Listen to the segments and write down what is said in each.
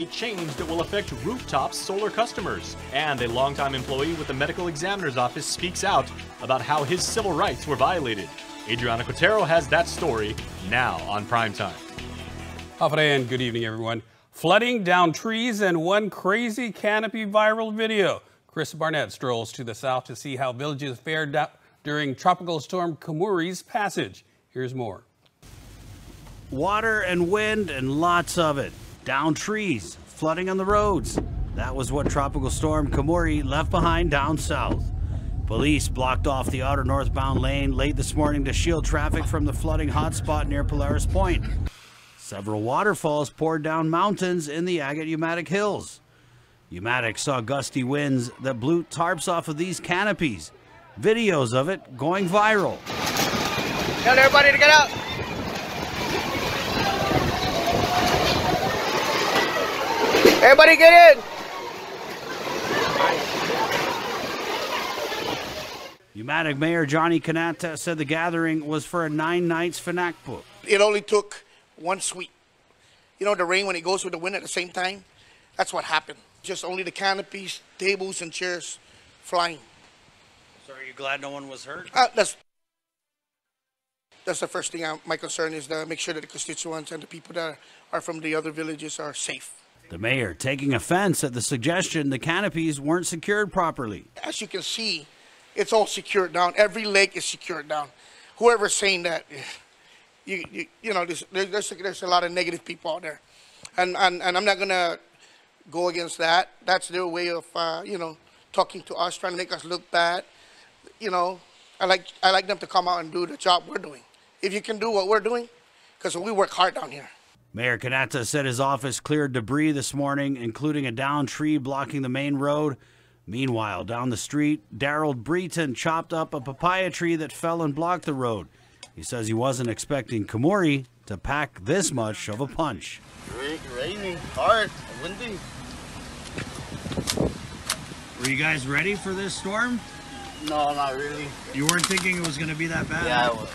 A change that will affect rooftop solar customers. And a longtime employee with the medical examiner's office speaks out about how his civil rights were violated. Adriana Quintero has that story now on Primetime. Hafare and good evening, everyone. Flooding down trees and one crazy canopy viral video. Chris Barnett strolls to the south to see how villages fared during Tropical Storm Kamuri's passage. Here's more. Water and wind and lots of it. Down trees, flooding on the roads. That was what Tropical Storm Kamuri left behind down south. Police blocked off the outer northbound lane late this morning to shield traffic from the flooding hotspot near Polaris Point. Several waterfalls poured down mountains in the Agate-Umatic Hills. Umatic saw gusty winds that blew tarps off of these canopies. Videos of it going viral. Tell everybody to get out. Everybody get in! Umatic Mayor Johnny Kanata said the gathering was for a 9 nights finakpo. It only took one sweep. You know, the rain when it goes with the wind at the same time? That's what happened. Just only the canopies, tables, and chairs flying. So are you glad no one was hurt? That's the first thing. My concern is to make sure that the constituents and the people that are from the other villages are safe. The mayor taking offense at the suggestion the canopies weren't secured properly. As you can see, it's all secured down. Every leg is secured down. Whoever's saying that, you know, there's a lot of negative people out there. And I'm not going to go against that. That's their way of, you know, talking to us, trying to make us look bad. You know, I like them to come out and do the job we're doing. If you can do what we're doing, because we work hard down here. Mayor Kanata said his office cleared debris this morning, including a downed tree blocking the main road. Meanwhile, down the street, Daryl Breton chopped up a papaya tree that fell and blocked the road. He says he wasn't expecting Kamuri to pack this much of a punch. Raining, hard, windy. Were you guys ready for this storm? No, not really. You weren't thinking it was going to be that bad? Yeah,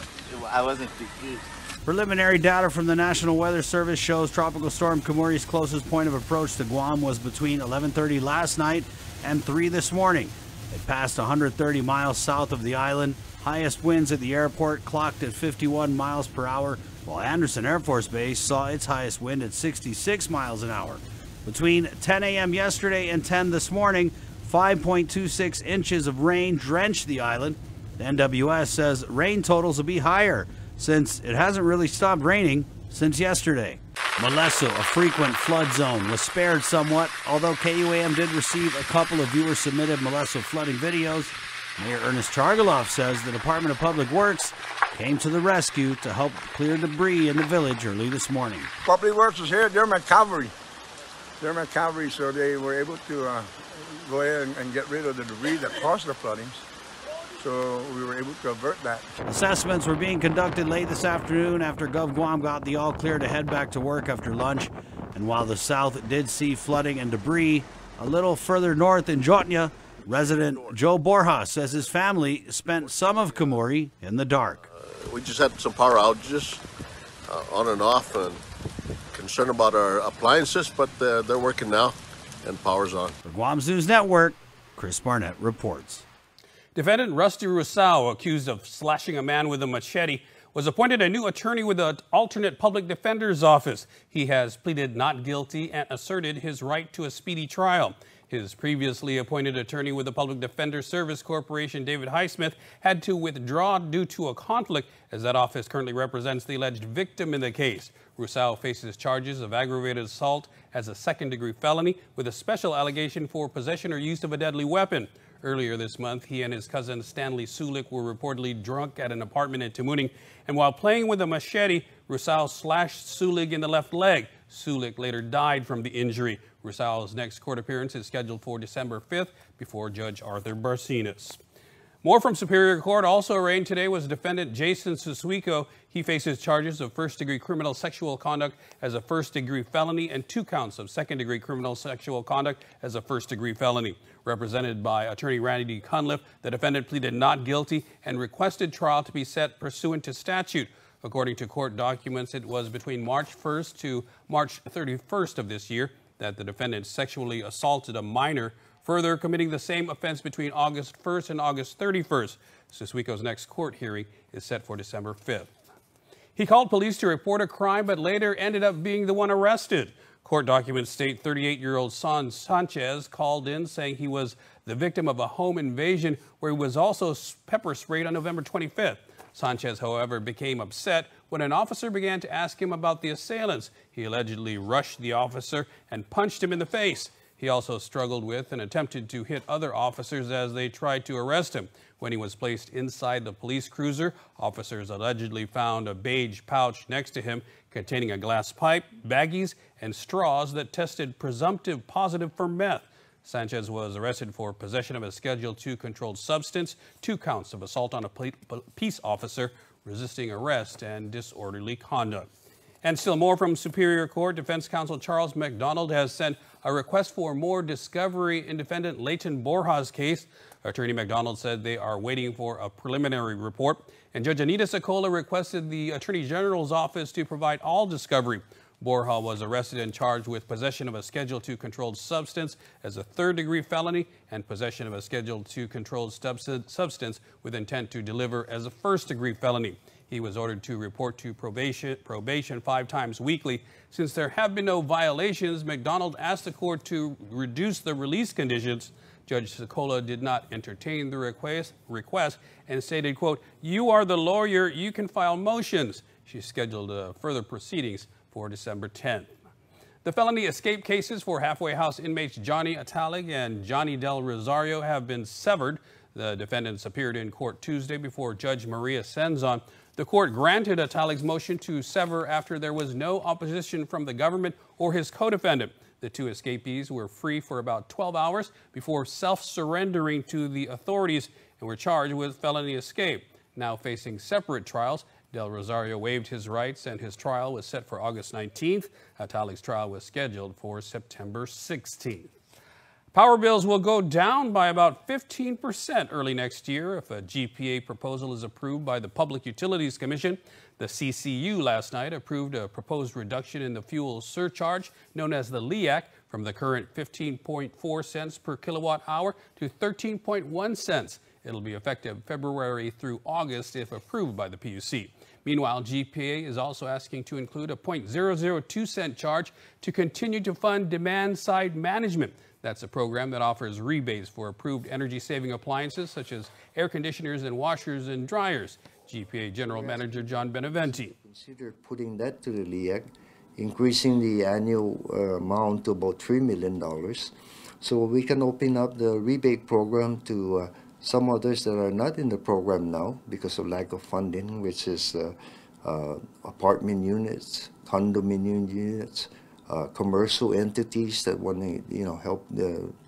I wasn't thinking. Preliminary data from the National Weather Service shows Tropical Storm Kamuri's closest point of approach to Guam was between 11:30 last night and 3 this morning. It passed 130 miles south of the island. Highest winds at the airport clocked at 51 miles per hour, while Anderson Air Force Base saw its highest wind at 66 miles an hour. Between 10 a.m. yesterday and 10 this morning, 5.26 inches of rain drenched the island. The NWS says rain totals will be higher, since it hasn't really stopped raining since yesterday. Moleso, a frequent flood zone, was spared somewhat, although KUAM did receive a couple of viewer-submitted Moleso flooding videos. Mayor Ernest Chargaloff says the Department of Public Works came to the rescue to help clear debris in the village early this morning. Public Works was here. They're my cavalry. So they were able to go ahead and get rid of the debris that caused the floodings. So we were able to avert that. Assessments were being conducted late this afternoon after Gov Guam got the all clear to head back to work after lunch. And while the south did see flooding and debris, a little further north in Jotnya, resident Joe Borja says his family spent some of Kamuri in the dark. We just had some power outages on and off, and concerned about our appliances, but they're working now and power's on. For Guam's News Network, Chris Barnett reports. Defendant Rusty Rusao, accused of slashing a man with a machete, was appointed a new attorney with the alternate public defender's office. He has pleaded not guilty and asserted his right to a speedy trial. His previously appointed attorney with the Public Defender Service Corporation, David Highsmith, had to withdraw due to a conflict, as that office currently represents the alleged victim in the case. Rusao faces charges of aggravated assault as a second-degree felony with a special allegation for possession or use of a deadly weapon. Earlier this month, he and his cousin Stanley Sulik were reportedly drunk at an apartment in Tamuning, and while playing with a machete, Rusao slashed Sulik in the left leg. Sulik later died from the injury. Rusao's next court appearance is scheduled for December 5th before Judge Arthur Barcinas. More from Superior Court. Also arraigned today was defendant Jason Susuiko. He faces charges of first-degree criminal sexual conduct as a first-degree felony and 2 counts of second-degree criminal sexual conduct as a first-degree felony. Represented by attorney Randy D. Cunliffe, the defendant pleaded not guilty and requested trial to be set pursuant to statute. According to court documents, it was between March 1st to March 31st of this year that the defendant sexually assaulted a minor, further committing the same offense between August 1st and August 31st. Suswiko's next court hearing is set for December 5th. He called police to report a crime, but later ended up being the one arrested. Court documents state 38-year-old Son Sanchez called in saying he was the victim of a home invasion where he was also pepper sprayed on November 25th. Sanchez, however, became upset when an officer began to ask him about the assailants. He allegedly rushed the officer and punched him in the face. He also struggled with and attempted to hit other officers as they tried to arrest him. When he was placed inside the police cruiser, officers allegedly found a beige pouch next to him containing a glass pipe, baggies, and straws that tested presumptive positive for meth. Sanchez was arrested for possession of a Schedule II controlled substance, 2 counts of assault on a peace officer, resisting arrest, and disorderly conduct. And still more from Superior Court. Defense counsel Charles McDonald has sent a request for more discovery in defendant Leighton Borja's case. Attorney McDonald said they are waiting for a preliminary report, and Judge Anita Socola requested the Attorney General's office to provide all discovery. Borja was arrested and charged with possession of a Schedule II controlled substance as a third-degree felony and possession of a Schedule II controlled substance with intent to deliver as a first-degree felony. He was ordered to report to probation 5 times weekly. Since there have been no violations, McDonald asked the court to reduce the release conditions. Judge Socola did not entertain the request and stated, quote, "You are the lawyer, you can file motions." She scheduled further proceedings for December 10th. The felony escape cases for halfway house inmates Johnny Atalig and Johnny Del Rosario have been severed. The defendants appeared in court Tuesday before Judge Maria Senzon. The court granted Atalig's motion to sever after there was no opposition from the government or his co-defendant. The 2 escapees were free for about 12 hours before self-surrendering to the authorities and were charged with felony escape. Now facing separate trials, Del Rosario waived his rights and his trial was set for August 19th. Atalig's trial was scheduled for September 16th. Power bills will go down by about 15% early next year if a GPA proposal is approved by the Public Utilities Commission. The CCU last night approved a proposed reduction in the fuel surcharge known as the LEAC from the current 15.4 cents per kilowatt hour to 13.1 cents. It'll be effective February through August if approved by the PUC. Meanwhile, GPA is also asking to include a 0.002 cent charge to continue to fund demand-side management. That's a program that offers rebates for approved energy-saving appliances such as air conditioners and washers and dryers. GPA General Manager John Beneventi. Consider putting that to the LEAC, increasing the annual amount to about $3 million. So we can open up the rebate program to some others that are not in the program now because of lack of funding, which is apartment units, condominium units, commercial entities that want to, help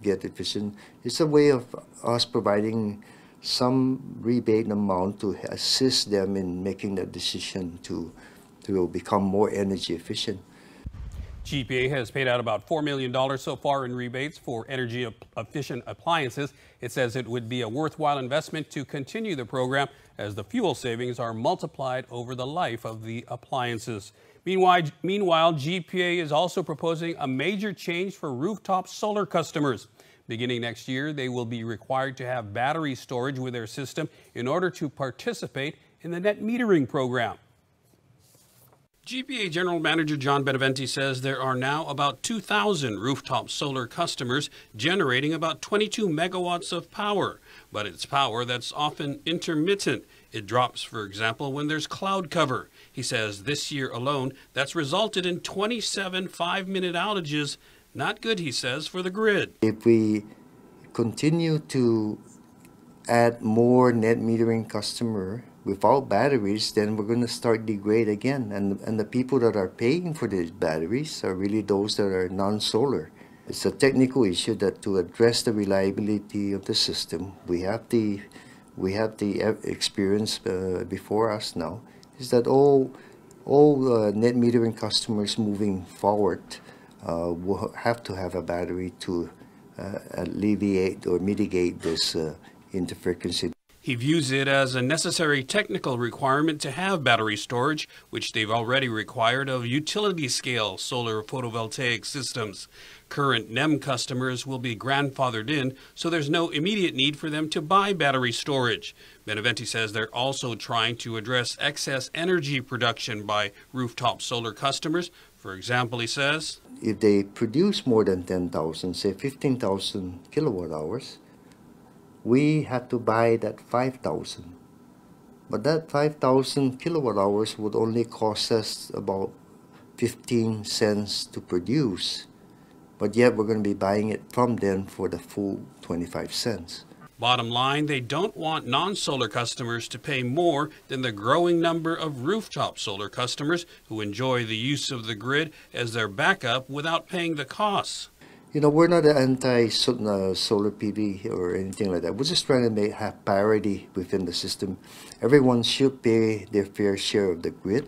get efficient. It's a way of us providing some rebate amount to assist them in making that decision to become more energy efficient. GPA has paid out about $4 million so far in rebates for energy-efficient appliances. It says it would be a worthwhile investment to continue the program as the fuel savings are multiplied over the life of the appliances. Meanwhile, GPA is also proposing a major change for rooftop solar customers. Beginning next year, they will be required to have battery storage with their system in order to participate in the net metering program. GPA General Manager John Beneventi says there are now about 2,000 rooftop solar customers generating about 22 megawatts of power. But it's power that's often intermittent. It drops, for example, when there's cloud cover. He says this year alone, that's resulted in 27 5-minute outages. Not good, he says, for the grid. If we continue to add more net metering customer without batteries, then we're going to start degrade again. And the people that are paying for these batteries are really those that are non-solar. It's a technical issue that to address the reliability of the system, we have the experience before us now, is that all net metering customers moving forward will have to have a battery to alleviate or mitigate this interfrequency. He views it as a necessary technical requirement to have battery storage, which they've already required of utility-scale solar photovoltaic systems. Current NEM customers will be grandfathered in, so there's no immediate need for them to buy battery storage. Beneventi says they're also trying to address excess energy production by rooftop solar customers. For example, he says, if they produce more than 10,000, say 15,000 kilowatt hours, we have to buy that 5,000. But that 5,000 kilowatt hours would only cost us about 15 cents to produce. But yet we're going to be buying it from them for the full 25 cents. Bottom line, they don't want non-solar customers to pay more than the growing number of rooftop solar customers who enjoy the use of the grid as their backup without paying the costs. You know, we're not anti-solar PV or anything like that. We're just trying to have parity within the system. Everyone should pay their fair share of the grid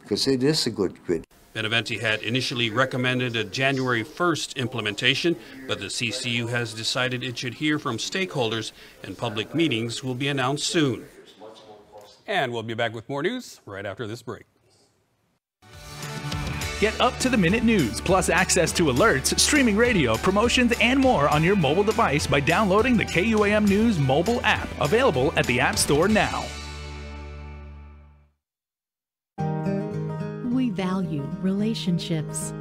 because it is a good grid. Beneventi had initially recommended a January 1st implementation, but the CCU has decided it should hear from stakeholders and public meetings will be announced soon. And we'll be back with more news right after this break. Get up-to-the-minute news, plus access to alerts, streaming radio, promotions, and more on your mobile device by downloading the KUAM News mobile app, available at the App Store now. We value relationships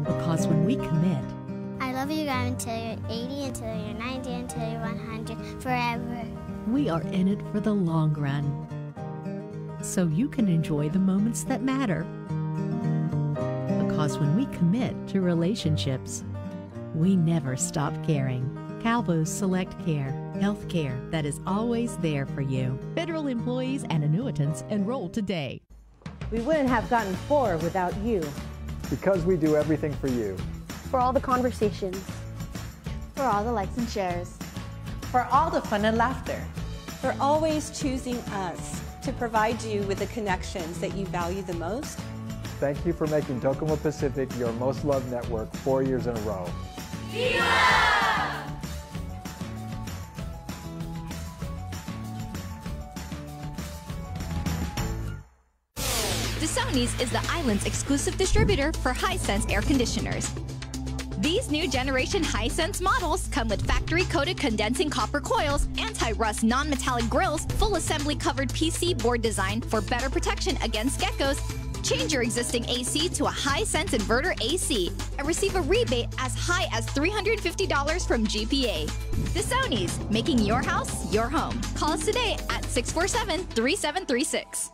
because when we commit, I love you guys until you're 80, until you're 90, until you're 100, forever. We are in it for the long run, so you can enjoy the moments that matter. Because when we commit to relationships, we never stop caring. Calvo's Select Care, health care that is always there for you. Federal employees and annuitants enroll today. We wouldn't have gotten 4 without you. Because we do everything for you. For all the conversations. For all the likes and shares. For all the fun and laughter. For always choosing us to provide you with the connections that you value the most. Thank you for making Docomo Pacific your most loved network 4 years in a row. Viva! Sony's is the island's exclusive distributor for Hisense air conditioners. These new generation Hisense models come with factory-coated condensing copper coils, anti-rust non-metallic grills, full assembly covered PC board design for better protection against geckos. Change your existing AC to a Hisense inverter AC and receive a rebate as high as $350 from GPA. The Sony's, making your house your home. Call us today at 647-3736.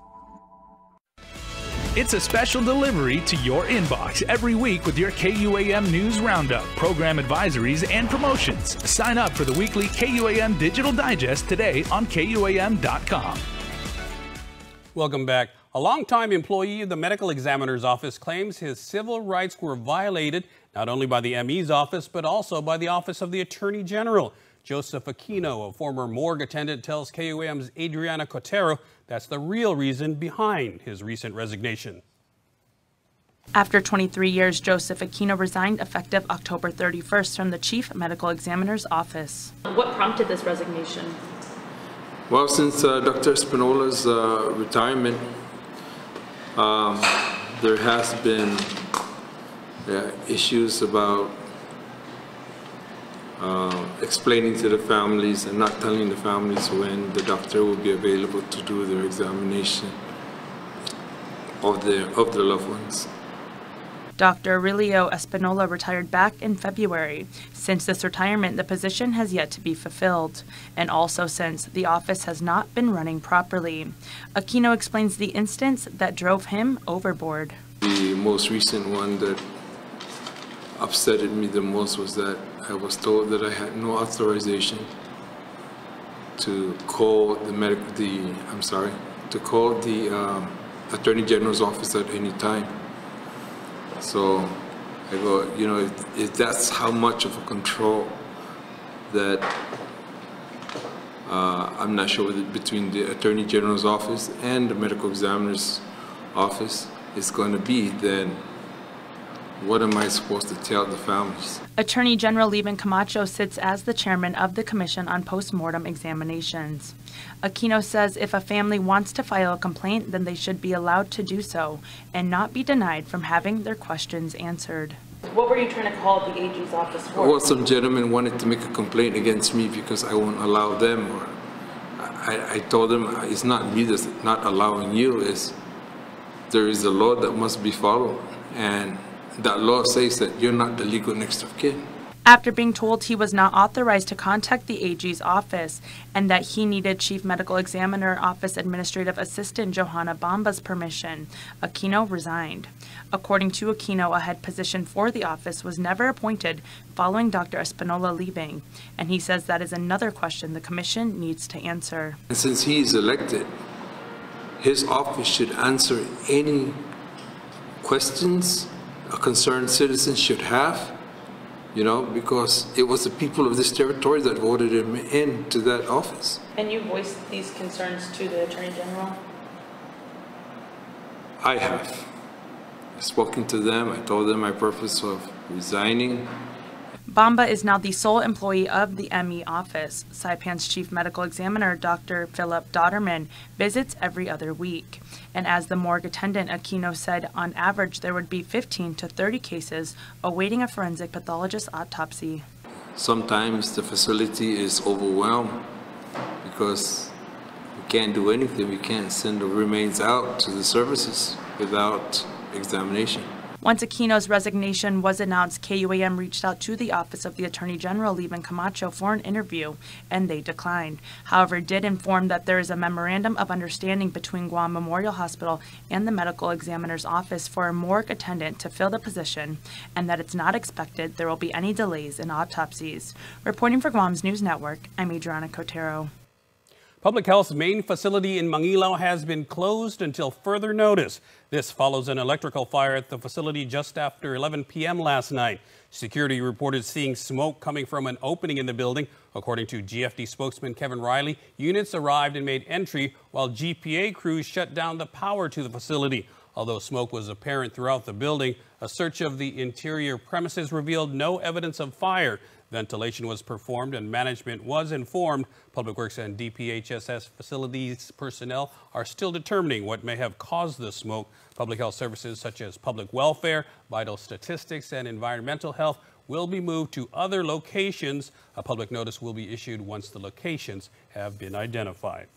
It's a special delivery to your inbox every week with your KUAM News Roundup, program advisories, and promotions. Sign up for the weekly KUAM Digital Digest today on KUAM.com. Welcome back. A longtime employee of the medical examiner's office claims his civil rights were violated not only by the ME's office, but also by the Office of the Attorney General. Joseph Aquino, a former morgue attendant, tells KUAM's Adriana Cotero that's the real reason behind his recent resignation. After 23 years, Joseph Aquino resigned effective October 31st from the Chief Medical Examiner's office. What prompted this resignation? Well, since Dr. Spinola's retirement, there has been issues about explaining to the families and not telling the families when the doctor will be available to do their examination of their loved ones. Dr. Aurelio Espinola retired back in February. Since this retirement, the position has yet to be fulfilled, and also since the office has not been running properly. Aquino explains the instance that drove him overboard. The most recent one that upset me the most was that I was told that I had no authorization to call the Attorney General's office at any time. So I go, you know, if that's how much of a control that I'm not sure between the Attorney General's office and the medical examiner's office is going to be, then what am I supposed to tell the families? Attorney General Levin Camacho sits as the chairman of the Commission on Postmortem Examinations. Aquino says if a family wants to file a complaint, then they should be allowed to do so and not be denied from having their questions answered. What were you trying to call the AG's office for? Well, some gentleman wanted to make a complaint against me because I won't allow them, or I told them it's not me that's not allowing you, there is a law that must be followed, and that law says that you're not the legal next of kin. After being told he was not authorized to contact the AG's office and that he needed Chief Medical Examiner Office Administrative Assistant Johanna Bamba's permission, Aquino resigned. According to Aquino, a head position for the office was never appointed following Dr. Espinola leaving, and he says that is another question the Commission needs to answer. And since he is elected, his office should answer any questions a concerned citizen should have, because it was the people of this territory that voted him into that office. And you voiced these concerns to the Attorney General? I have. I've spoken to them. I told them my purpose of resigning. Bamba is now the sole employee of the ME office. Saipan's chief medical examiner, Dr. Philip Dodderman, visits every other week. And as the morgue attendant, Aquino said on average there would be 15 to 30 cases awaiting a forensic pathologist autopsy. Sometimes the facility is overwhelmed because we can't do anything. We can't send the remains out to the services without examination. Once Aquino's resignation was announced, KUAM reached out to the Office of the Attorney General, Levin Camacho, for an interview, and they declined. However, did inform that there is a memorandum of understanding between Guam Memorial Hospital and the Medical Examiner's Office for a morgue attendant to fill the position, and that it's not expected there will be any delays in autopsies. Reporting for Guam's News Network, I'm Adriana Cotero. Public Health's main facility in Mangilaw has been closed until further notice. This follows an electrical fire at the facility just after 11 p.m. last night. Security reported seeing smoke coming from an opening in the building. According to GFD spokesman Kevin Riley, units arrived and made entry while GPA crews shut down the power to the facility. Although smoke was apparent throughout the building, a search of the interior premises revealed no evidence of fire. Ventilation was performed and management was informed. Public Works and DPHSS facilities personnel are still determining what may have caused the smoke. Public health services such as public welfare, vital statistics, and environmental health will be moved to other locations. A public notice will be issued once the locations have been identified.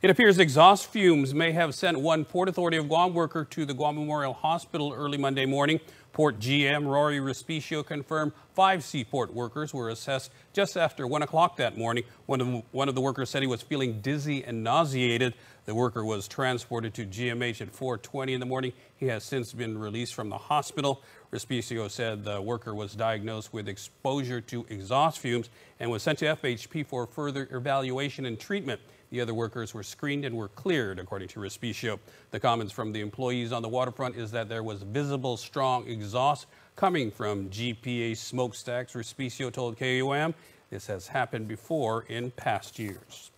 It appears exhaust fumes may have sent one Port Authority of Guam worker to the Guam Memorial Hospital early Monday morning. Port GM Rory Respicio confirmed 5 seaport workers were assessed just after 1 o'clock that morning. One of the workers said he was feeling dizzy and nauseated. The worker was transported to GMH at 4:20 in the morning. He has since been released from the hospital. Respicio said the worker was diagnosed with exposure to exhaust fumes and was sent to FHP for further evaluation and treatment. The other workers were screened and were cleared, according to Respicio. The comments from the employees on the waterfront is that there was visible strong exhaust coming from GPA smokestacks. Respicio told KUAM this has happened before in past years.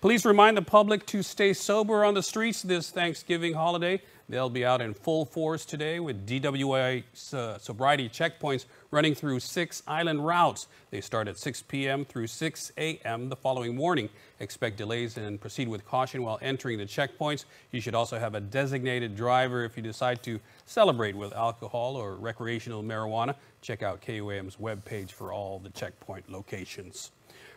Police remind the public to stay sober on the streets this Thanksgiving holiday. They'll be out in full force today with DWI sobriety checkpoints running through 6 island routes. They start at 6 p.m. through 6 a.m. the following morning. Expect delays and proceed with caution while entering the checkpoints. You should also have a designated driver if you decide to celebrate with alcohol or recreational marijuana. Check out KUAM's webpage for all the checkpoint locations.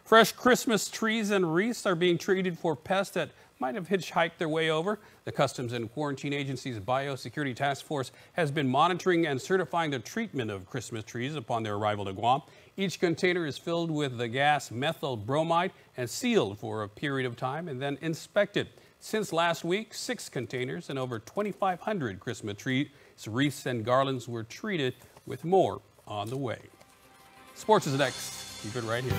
Fresh Christmas trees and wreaths are being treated for pests that might have hitchhiked their way over. The Customs and Quarantine Agency's Biosecurity Task Force has been monitoring and certifying the treatment of Christmas trees upon their arrival to Guam. Each container is filled with the gas methyl bromide and sealed for a period of time and then inspected. Since last week, 6 containers and over 2,500 Christmas trees, wreaths, and garlands were treated, with more on the way. Sports is next. Keep it right here.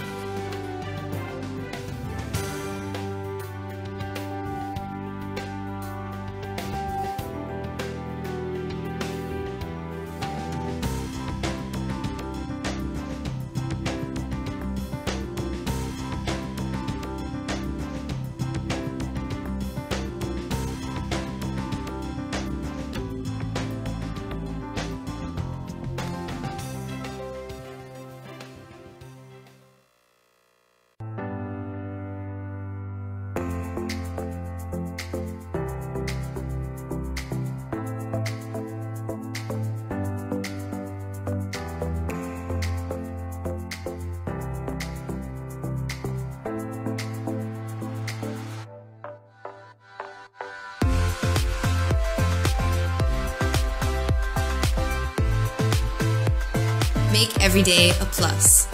make every day a plus.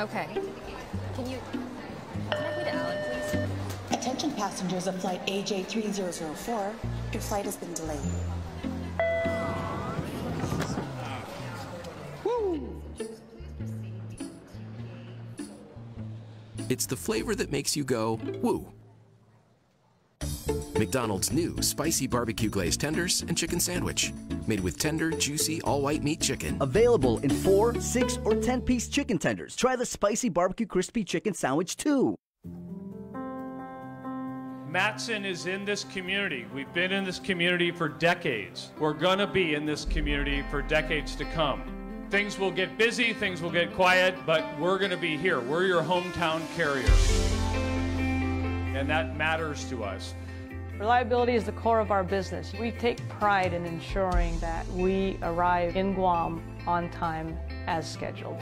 Okay. Can you connect me to Alan, please? Attention passengers of flight AJ3004, your flight has been delayed. It's the flavor that makes you go, woo. McDonald's new spicy barbecue glazed tenders and chicken sandwich. Made with tender, juicy, all-white meat chicken. Available in 4, 6, or 10-piece chicken tenders. Try the spicy barbecue crispy chicken sandwich too. Matson is in this community. We've been in this community for decades. We're gonna be in this community for decades to come. Things will get busy, things will get quiet, but we're gonna be here. We're your hometown carrier. And that matters to us. Reliability is the core of our business. We take pride in ensuring that we arrive in Guam on time as scheduled.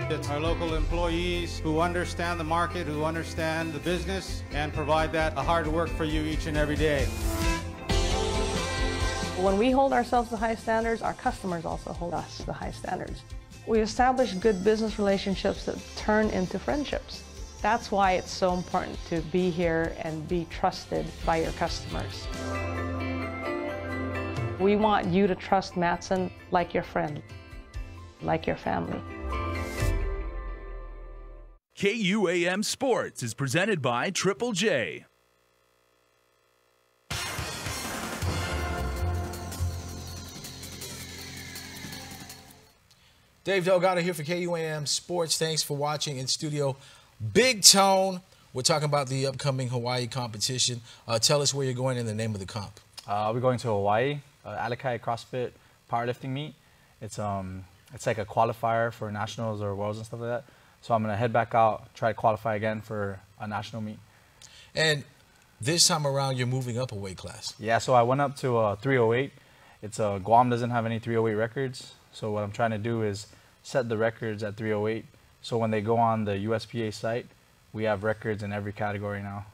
It's our local employees who understand the market, who understand the business, and provide that hard work for you each and every day. When we hold ourselves to high standards, our customers also hold us to high standards. We establish good business relationships that turn into friendships. That's why it's so important to be here and be trusted by your customers. We want you to trust Matson like your friend, like your family. KUAM Sports is presented by Triple J. Dave Delgado here for KUAM Sports. Thanks for watching in studio. Big Tone. We're talking about the upcoming Hawaii competition. Tell us where you're going and the name of the comp. We're going to Hawaii, Alakai CrossFit powerlifting meet. It's like a qualifier for nationals or worlds and stuff like that. So I'm going to head back out, try to qualify again for a national meet. And this time around, you're moving up a weight class. Yeah, so I went up to 308. Guam doesn't have any 308 records. So what I'm trying to do is set the records at 308. So when they go on the USPA site, we have records in every category now.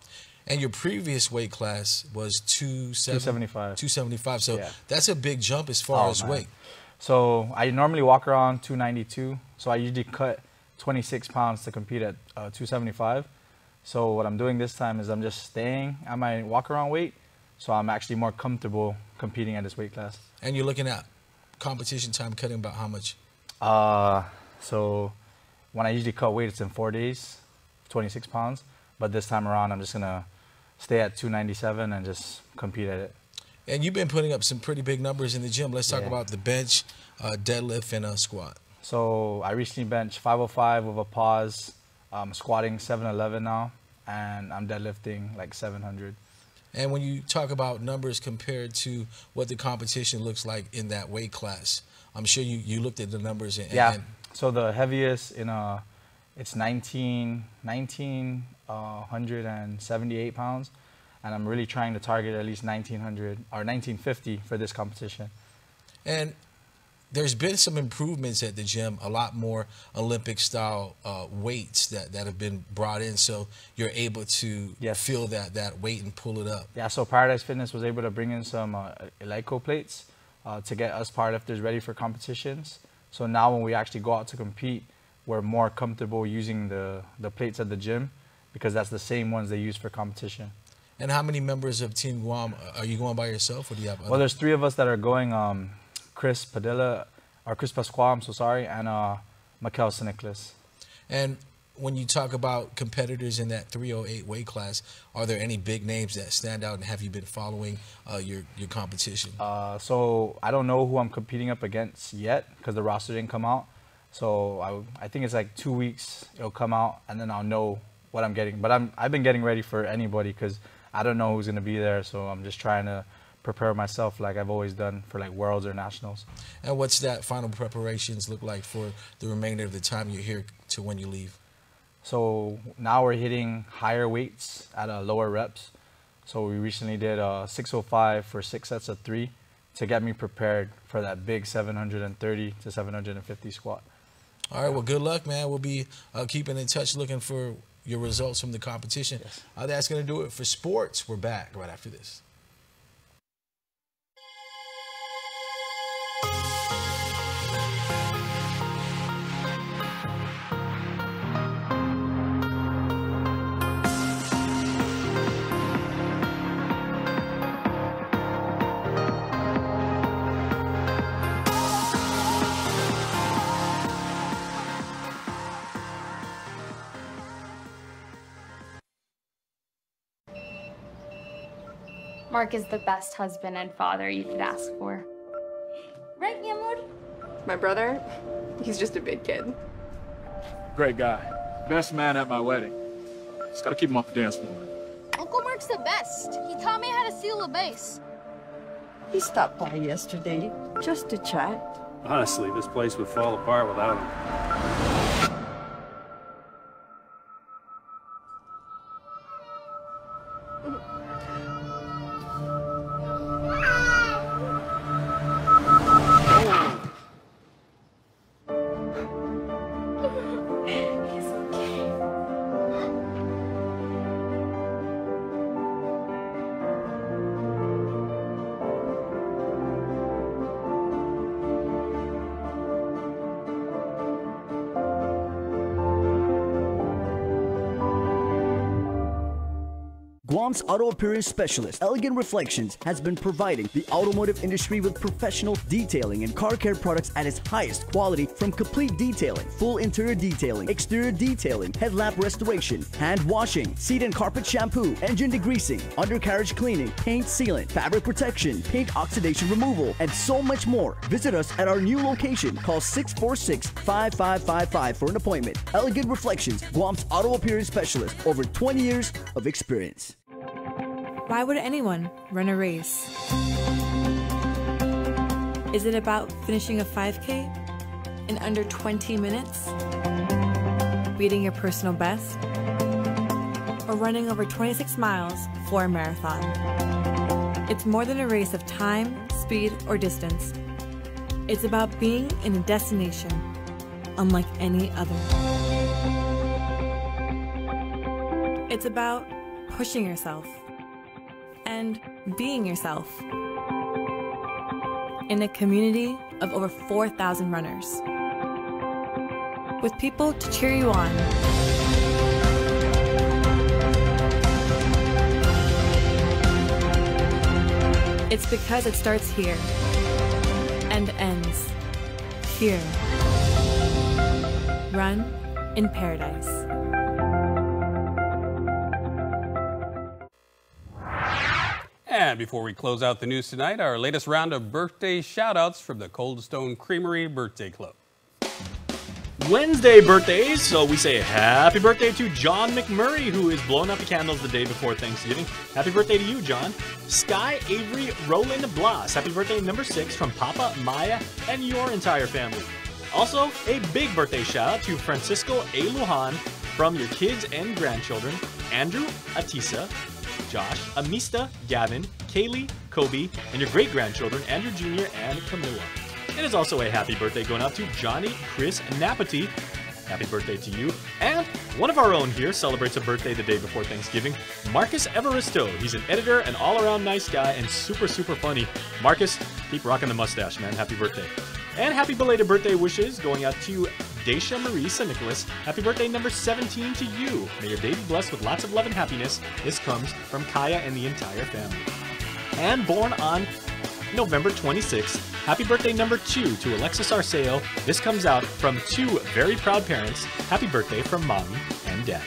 And your previous weight class was 275. 275. So yeah. That's a big jump as far as weight. So I normally walk around 292. So I usually cut 26 pounds to compete at 275. So what I'm doing this time is I'm just staying at my walk around weight. So I'm actually more comfortable competing at this weight class. And you're looking at competition time cutting about how much? So when I usually cut weight, it's in 4 days, 26 pounds. But this time around, I'm just going to stay at 297 and just compete at it. And you've been putting up some pretty big numbers in the gym. Let's talk about the bench, deadlift, and squat. So I recently benched 505 with a pause. I'm squatting 711 now, and I'm deadlifting like 700. And when you talk about numbers compared to what the competition looks like in that weight class, I'm sure you looked at the numbers. So the heaviest it's 1,978 pounds, and I'm really trying to target at least 1,900 or 1,950 for this competition. And there's been some improvements at the gym, a lot more Olympic-style weights that have been brought in, so you're able to feel that weight and pull it up. Yeah, so Paradise Fitness was able to bring in some Eleiko plates to get us powerlifters ready for competitions. So now when we actually go out to compete, we're more comfortable using the plates at the gym because that's the same ones they use for competition. And how many members of Team Guam, are you going by yourself or do you have others? Well, there's 3 of us that are going, Chris Padilla, or Chris Pasquale, I'm so sorry, and Mikel Siniclis. And when you talk about competitors in that 308 weight class, are there any big names that stand out, and have you been following your competition? So I don't know who I'm competing up against yet because the roster didn't come out. So I think it's like 2 weeks it'll come out, and then I'll know what I'm getting. But I've been getting ready for anybody because I don't know who's going to be there, so I'm just trying to prepare myself like I've always done for like Worlds or Nationals. And what's that final preparations look like for the remainder of the time you're here to when you leave? So now we're hitting higher weights at lower reps. So we recently did 605 for 6 sets of 3 to get me prepared for that big 730 to 750 squat. All right, well, good luck, man. We'll be keeping in touch, looking for your results from the competition. Yes. That's going to do it for sports. We're back right after this. Mark is the best husband and father you could ask for. Right, mi amor? My brother, he's just a big kid. Great guy. Best man at my wedding. Just gotta keep him off the dance floor. Uncle Mark's the best. He taught me how to seal a bass. He stopped by yesterday just to chat. Honestly, this place would fall apart without him. KUAM's auto appearance specialist, Elegant Reflections, has been providing the automotive industry with professional detailing and car care products at its highest quality, from complete detailing, full interior detailing, exterior detailing, headlamp restoration, hand washing, seat and carpet shampoo, engine degreasing, undercarriage cleaning, paint sealant, fabric protection, paint oxidation removal, and so much more. Visit us at our new location. Call 646-5555 for an appointment. Elegant Reflections, KUAM's auto appearance specialist, over 20 years of experience. Why would anyone run a race? Is it about finishing a 5K in under 20 minutes? Beating your personal best? Or running over 26 miles for a marathon? It's more than a race of time, speed, or distance. It's about being in a destination unlike any other. It's about pushing yourself and being yourself in a community of over 4,000 runners, with people to cheer you on. It's because it starts here and ends here. Run in paradise. And before we close out the news tonight, our latest round of birthday shout-outs from the Cold Stone Creamery Birthday Club. Wednesday birthdays, so we say happy birthday to John McMurray, who is blowing out the candles the day before Thanksgiving. Happy birthday to you, John. Sky Avery Roland Blas, happy birthday number 6 from Papa, Maya, and your entire family. Also, a big birthday shout out to Francisco A. Lujan from your kids and grandchildren, Andrew, Atisa, Josh, Amista, Gavin, Kaylee, Kobe, and your great-grandchildren, Andrew Jr. and Camilla. It is also a happy birthday going out to Johnny Chris Napati. Happy birthday to you. And one of our own here celebrates a birthday the day before Thanksgiving, Marcus Evaristo. He's an editor, an all-around nice guy, and super, super funny. Marcus, keep rocking the mustache, man. Happy birthday. And happy belated birthday wishes going out to Dacia Marisa Nicholas. Happy birthday number 17 to you. May your day be blessed with lots of love and happiness. This comes from Kaya and the entire family. And born on November 26th, happy birthday number 2 to Alexis Arceo. This comes out from 2 very proud parents. Happy birthday from Mommy and Dad.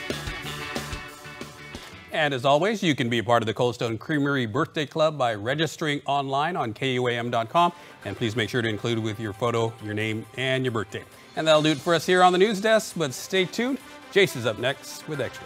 And as always, you can be a part of the Cold Stone Creamery Birthday Club by registering online on KUAM.com. And please make sure to include with your photo, your name, and your birthday. And that'll do it for us here on the news desk, but stay tuned. Jace is up next with Extra.